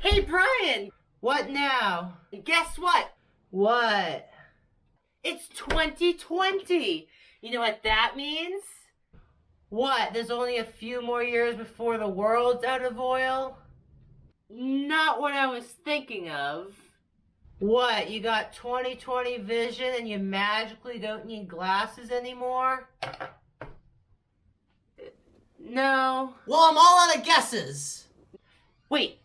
Hey, Brian! What now? Guess what? What? It's 2020! You know what that means? What? There's only a few more years before the world's out of oil? Not what I was thinking of. What? You got 20/20 vision and you magically don't need glasses anymore? No. Well, I'm all out of guesses. Wait.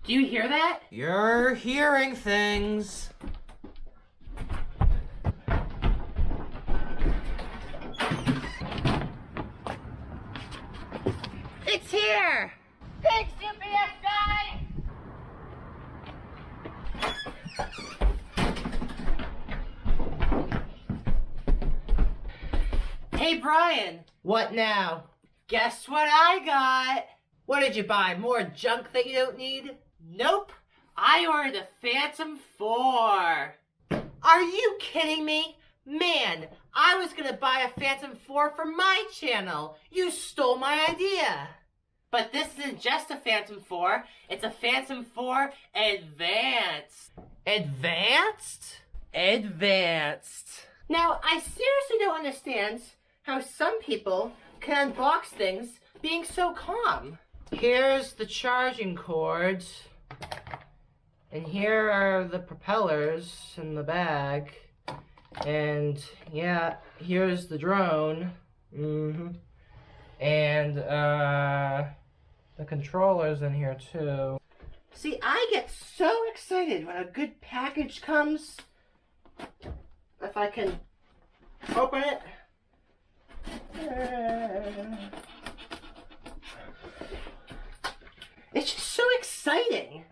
Do you hear that? You're hearing things. It's here! Thanks, UPS guy! Hey, Brian! What now? Guess what I got? What did you buy? More junk that you don't need? Nope. I ordered a Phantom 4. Are you kidding me? Man, I was gonna buy a Phantom 4 for my channel. You stole my idea. But this isn't just a Phantom 4. It's a Phantom 4 Advanced. Advanced? Advanced. Now, I seriously don't understand how some people can unbox things being so calm. Here's the charging cord. And here are the propellers in the bag. And yeah, here's the drone. And the controller's in here too. See, I get so excited when a good package comes. If I can open it. It's just so exciting.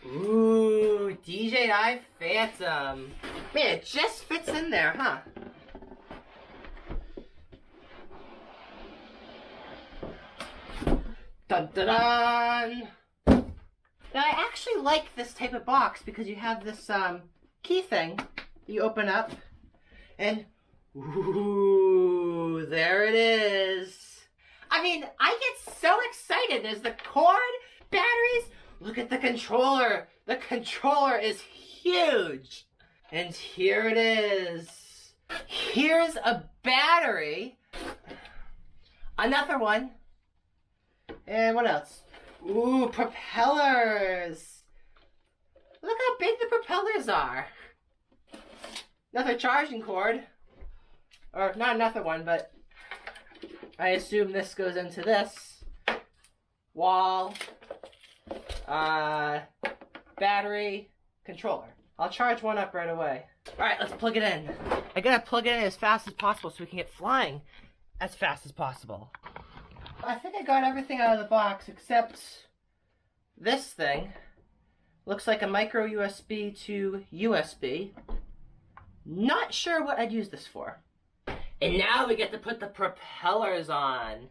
Ooh, DJI Phantom. Man, it just fits in there, huh? Dun dun dun! Now, I actually like this type of box because you have this key thing you open up, and ooh, there it is. I mean, I get so excited. There's the cord, batteries. Look at the controller. The controller is huge. And here it is. Here's a battery. Another one. And what else? Ooh, propellers. Look how big the propellers are. Another charging cord. Or not another one, but I assume this goes into this. Wall. Battery. Controller. I'll charge one up right away. Alright, let's plug it in. I gotta plug it in as fast as possible so we can get flying as fast as possible. I think I got everything out of the box except this thing. Looks like a micro USB to USB. Not sure what I'd use this for. And now we get to put the propellers on.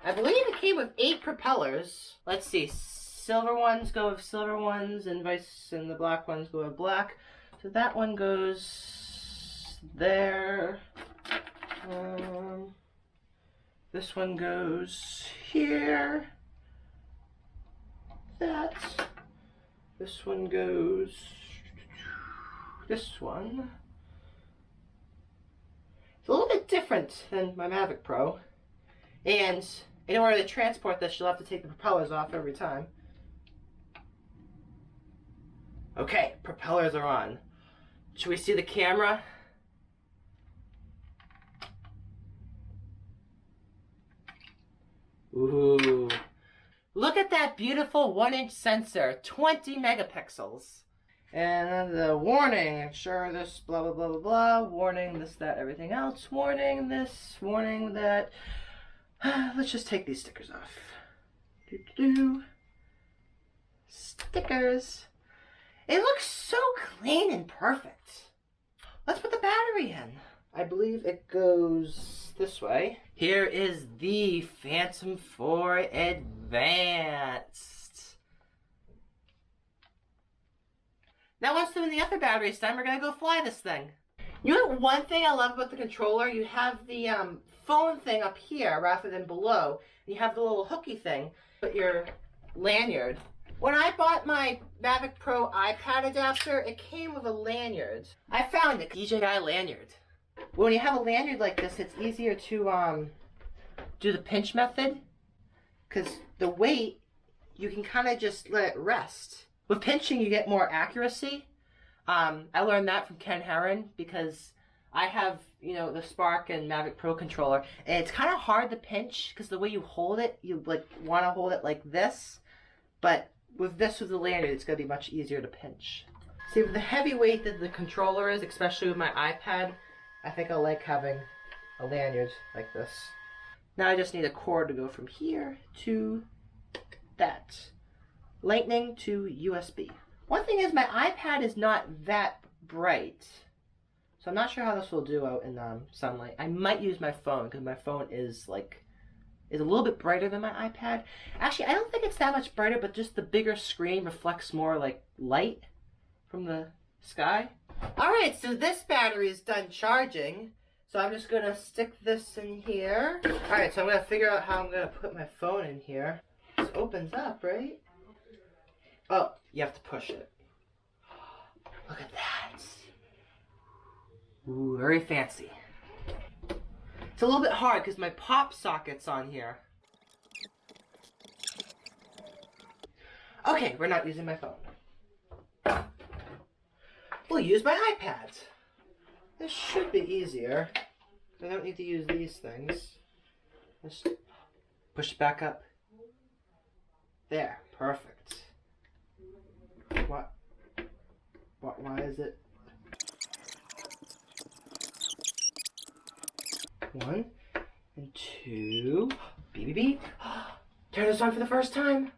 I believe it came with 8 propellers. Let's see. Silver ones go with silver ones, and the black ones go with black. So that one goes there. This one goes here. That. This one goes. This one. It's a little bit different than my Mavic Pro. And in order to transport this, you'll have to take the propellers off every time. Okay, propellers are on. Should we see the camera? Ooh. Look at that beautiful 1-inch sensor, 20 megapixels. And then the warning, sure this, blah, blah, blah, blah, blah. Warning, this, that, everything else. Warning, this, warning, that. Let's just take these stickers off. Doo-doo-doo. Stickers. It looks so clean and perfect. Let's put the battery in. I believe it goes this way. Here is the Phantom 4 Advanced. Now once the other battery's done, we're gonna go fly this thing. You know one thing I love about the controller? You have the phone thing up here rather than below. You have the little hooky thing, put your lanyard. When I bought my Mavic Pro iPad adapter, it came with a lanyard. I found it, DJI lanyard. When you have a lanyard like this, it's easier to do the pinch method, because the weight, you can kind of just let it rest. With pinching, you get more accuracy. I learned that from Ken Herron because I have, you know, the Spark and Mavic Pro controller, and it's kind of hard to pinch because the way you hold it, you like want to hold it like this, but with the lanyard, it's going to be much easier to pinch. See, with the heavy weight that the controller is, especially with my iPad, I think I like having a lanyard like this. Now I just need a cord to go from here to that. Lightning to USB. One thing is my iPad is not that bright, so I'm not sure how this will do out in sunlight. I might use my phone because my phone is a little bit brighter than my iPad. Actually, I don't think it's that much brighter, but just the bigger screen reflects more like light from the sky. Alright, so this battery is done charging. So I'm just gonna stick this in here. Alright, so I'm gonna figure out how I'm gonna put my phone in here. This opens up, right? Oh, you have to push it. Look at that. Ooh, very fancy. It's a little bit hard because my pop socket's on here. Okay, we're not using my phone. We'll use my iPad. This should be easier. I don't need to use these things. Just push it back up. There, perfect. Why is it? 1 and 2. Beep, beep, beep. Turn this on for the first time.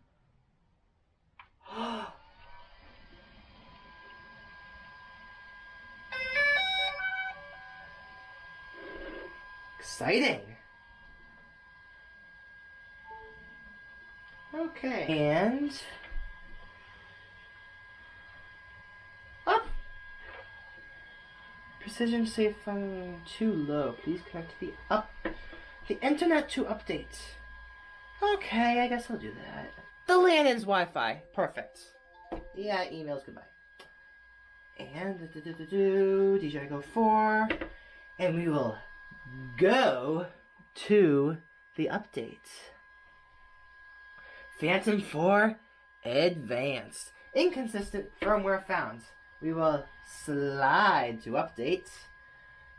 Exciting. Okay. And up. Precision safe phone too low. Please connect to the internet to update. Okay, I guess I'll do that. The Lannon's Wi-Fi. Perfect. Yeah, emails goodbye. And DJI Go 4. And we will go to the update. Phantom 4 Advanced. Inconsistent firmware found. We will slide to update.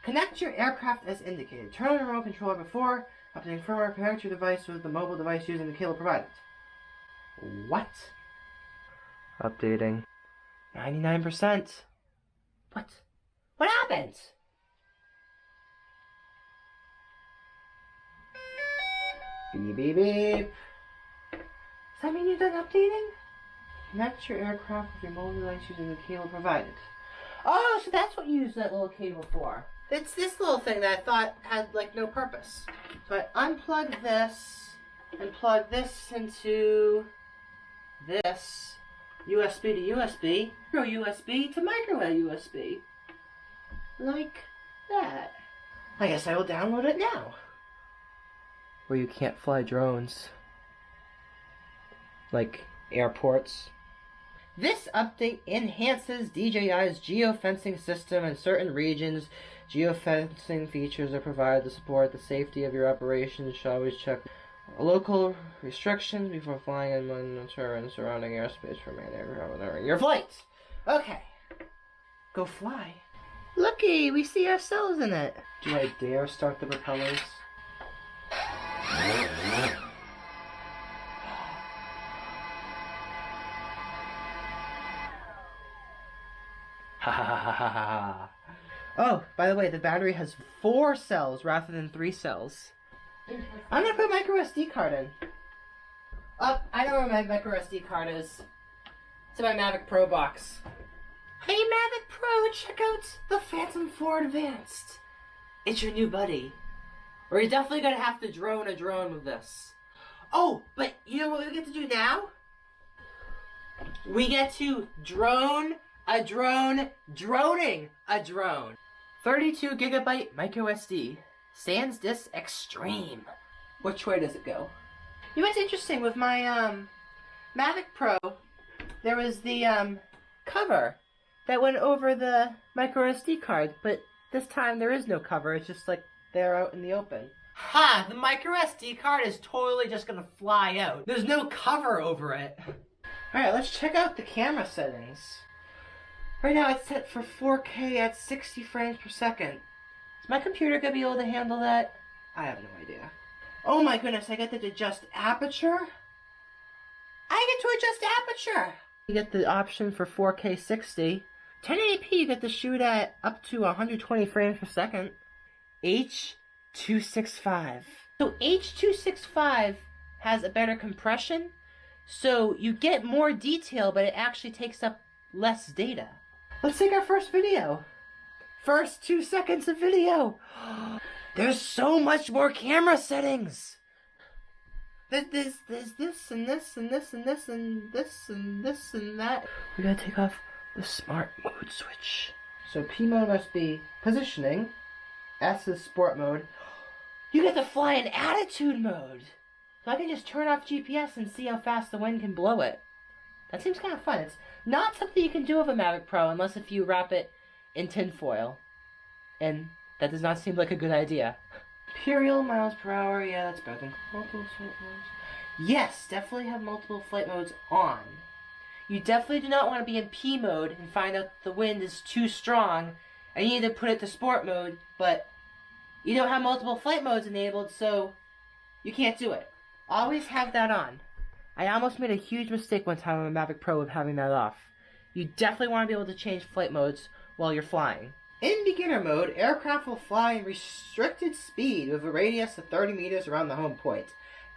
Connect your aircraft as indicated. Turn on the remote controller before updating firmware. Connect your device with the mobile device using the cable provided. What? Updating. 99%. What? What happened? Beep beep beep. Does that mean you're done updating? Connect your aircraft with your mobile device using the cable provided. Oh, so that's what you use that little cable for. It's this little thing that I thought had like no purpose. So I unplug this and plug this into this USB to USB, micro USB to micro USB. Like that. I guess I will download it now. Where you can't fly drones. Like airports. This update enhances DJI's geofencing system in certain regions. Geofencing features are provided to support the safety of your operations. You should always check local restrictions before flying and monitor and surrounding airspace for main aircraft during your flight. Okay. Go fly. Looky, we see ourselves in it. Do I dare start the propellers? Ha ha ha ha ha. Oh, by the way, the battery has 4 cells rather than 3 cells. I'm gonna put a micro SD card in. Oh, I know where my micro SD card is. It's in my Mavic Pro box. Hey Mavic Pro, check out the Phantom 4 Advanced. It's your new buddy. Or you're definitely gonna have to drone a drone with this. Oh, but you know what we get to do now? We get to drone A drone droning a drone. 32 gigabyte micro SD. SanDisk Extreme. Which way does it go? You know what's interesting with my Mavic Pro? There was the cover that went over the micro SD card, but this time there is no cover. It's just like they're out in the open. Ha! The micro SD card is totally just gonna fly out. There's no cover over it. Alright, let's check out the camera settings. Right now it's set for 4K at 60 frames per second. Is my computer gonna be able to handle that? I have no idea. Oh my goodness, I get to adjust aperture? I get to adjust aperture! You get the option for 4K 60. 1080p you get to shoot at up to 120 frames per second. H.265. So H.265 has a better compression, so you get more detail, but it actually takes up less data. Let's take our first video. First 2 seconds of video. There's so much more camera settings. There's this and this and this and this and this and this and that. We gotta take off the smart mode switch. So P mode must be positioning. S is sport mode. You get to fly in attitude mode. So I can just turn off GPS and see how fast the wind can blow it. That seems kind of fun. It's not something you can do with a Mavic Pro unless if you wrap it in tinfoil. And that does not seem like a good idea. Imperial miles per hour, yeah, that's better than multiple flight modes. Yes, definitely have multiple flight modes on. You definitely do not want to be in P mode and find out the wind is too strong and you need to put it to sport mode, but you don't have multiple flight modes enabled, so you can't do it. Always have that on. I almost made a huge mistake one time on a Mavic Pro with having that off. You definitely want to be able to change flight modes while you're flying. In beginner mode, aircraft will fly in restricted speed with a radius of 30 meters around the home point.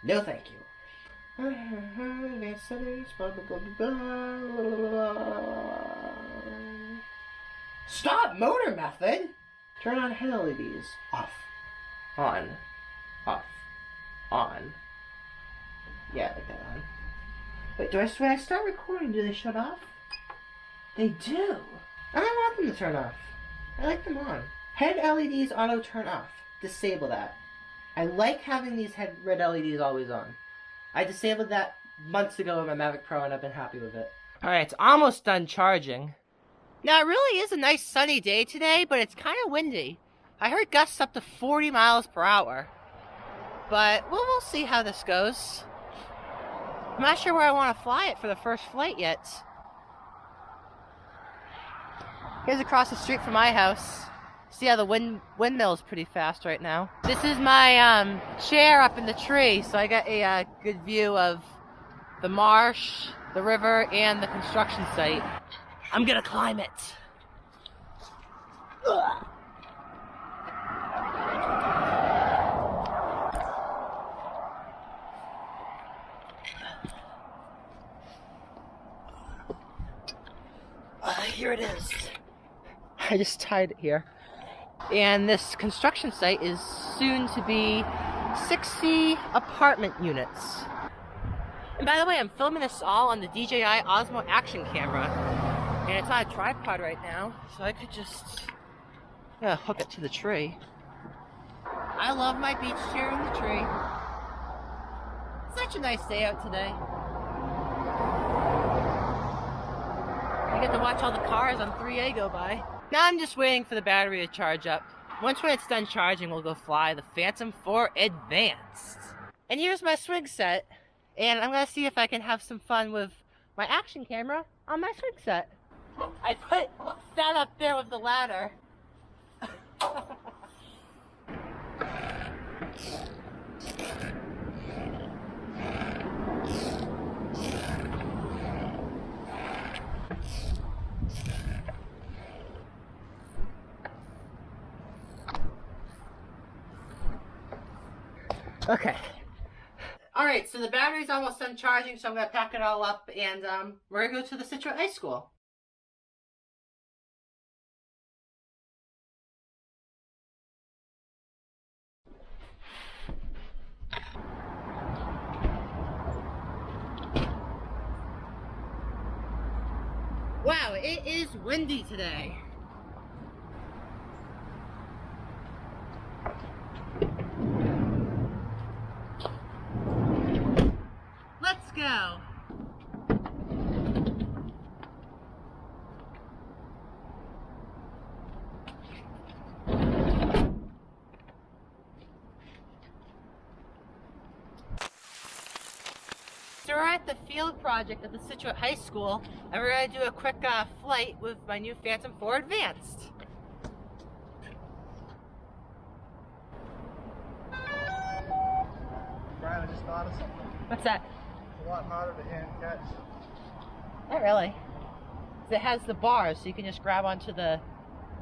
No thank you. Advanced settings, blah, blah, blah, blah, blah. Stop motor method! Turn on head LEDs. Off. On. Off. On. Yeah, like that on. Wait, when I start recording, do they shut off? They do. I don't want them to turn off. I like them on. Head LEDs auto turn off. Disable that. I like having these red LEDs always on. I disabled that months ago with my Mavic Pro and I've been happy with it. Alright, it's almost done charging. Now, it really is a nice sunny day today, but it's kind of windy. I heard gusts up to 40 miles per hour. But, well, we'll see how this goes. I'm not sure where I want to fly it for the first flight yet. Here's across the street from my house. See how the windmill's pretty fast right now. This is my chair up in the tree, so I got a good view of the marsh, the river, and the construction site. I'm gonna climb it. Ugh. Here it is. I just tied it here. And this construction site is soon to be 60 apartment units. And by the way, I'm filming this all on the DJI Osmo Action camera. And it's on a tripod right now, so I could just hook it to the tree. I love my beach chair in the tree. Such a nice day out today. I get to watch all the cars on 3A go by. Now I'm just waiting for the battery to charge up. Once when it's done charging, we'll go fly the Phantom 4 Advanced. And here's my swing set. And I'm gonna see if I can have some fun with my action camera on my swing set. I put that up there with the ladder. Okay. Alright, so the battery's almost done charging, so I'm going to pack it all up and we're going to go to the Citrus High School. Wow, it It is windy today. Let's go. So we're at the field project at the Situate High School, and we're going to do a quick flight with my new Phantom 4 Advanced. Brian, I just thought of something. What's that? It's a lot harder to hand catch. Not really. 'Cause it has the bars, so you can just grab onto the...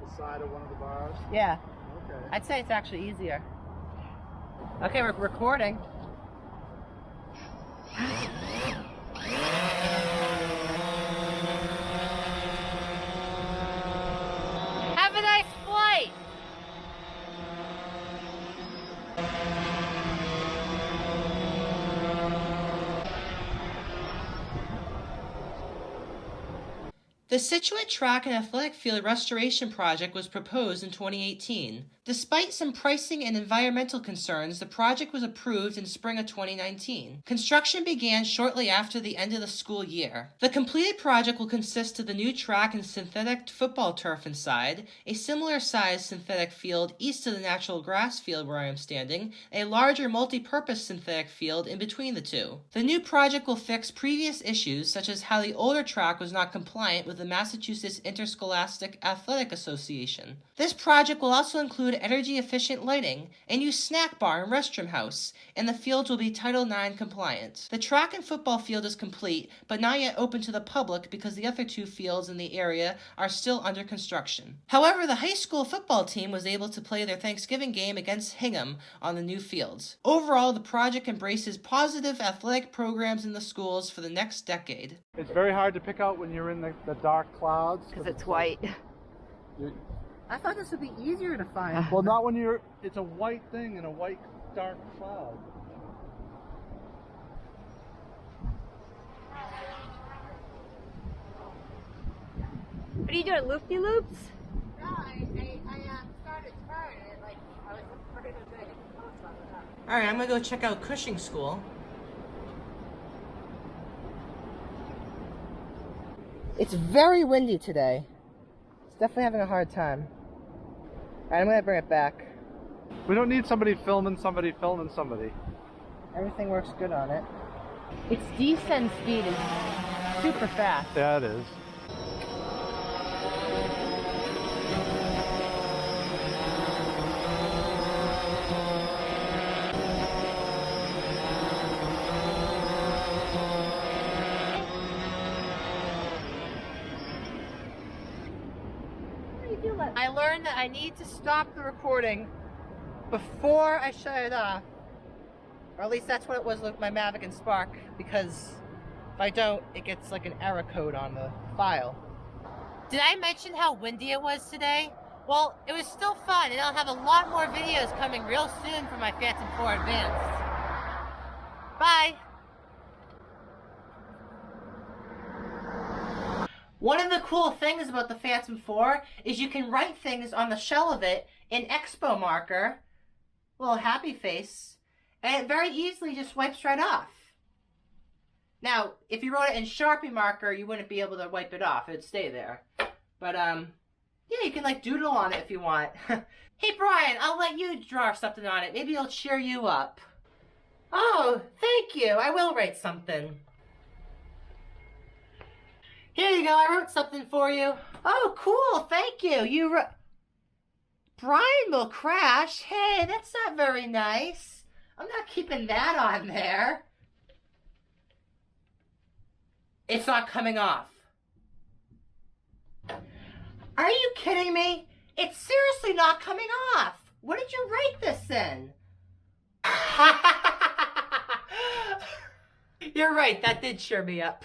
The side of one of the bars. Yeah. Okay. I'd say it's actually easier. Okay, we're recording. Have a nice flight! The Situate Track and Athletic Field Restoration Project was proposed in 2018. Despite some pricing and environmental concerns, the project was approved in spring of 2019. Construction began shortly after the end of the school year. The completed project will consist of the new track and synthetic football turf inside, a similar sized synthetic field east of the natural grass field where I am standing, and a larger multi-purpose synthetic field in between the two. The new project will fix previous issues such as how the older track was not compliant with the Massachusetts Interscholastic Athletic Association. This project will also include energy-efficient lighting, a new snack bar and restroom house, and the fields will be Title IX compliant. The track and football field is complete, but not yet open to the public because the other two fields in the area are still under construction. However, the high school football team was able to play their Thanksgiving game against Hingham on the new fields. Overall, the project embraces positive athletic programs in the schools for the next decade. It's very hard to pick out when you're in the dark clouds. Because it's white. You- I thought this would be easier to find. well, not when it's a white thing in a white dark cloud. What are you doing, loop-de-loops? No, I started turning it like I was afraid of it. Alright, I'm gonna go check out Cushing School. It's very windy today. It's definitely having a hard time. Alright, I'm gonna bring it back. We don't need somebody filming somebody. Everything works good on it. Its descent speed is super fast. Yeah, it is. I learned that I need to stop the recording before I shut it off. Or at least that's what it was with my Mavic and Spark, because if I don't, it gets like an error code on the file. Did I mention how windy it was today? Well, it was still fun, and I'll have a lot more videos coming real soon for my Phantom 4 Advanced. Bye! One of the cool things about the Phantom 4 is you can write things on the shell of it in Expo marker, little happy face, and it very easily just wipes right off. Now, if you wrote it in Sharpie marker, you wouldn't be able to wipe it off. It'd stay there. But, yeah, you can, like, doodle on it if you want. Hey, Brian, I'll let you draw something on it. Maybe it'll cheer you up. Oh, thank you. I will write something. Here you go, I wrote something for you. Oh, cool, thank you. Brian will crash. Hey, that's not very nice. I'm not keeping that on there. It's not coming off. Are you kidding me? It's seriously not coming off. What did you write this in? You're right, that did cheer me up.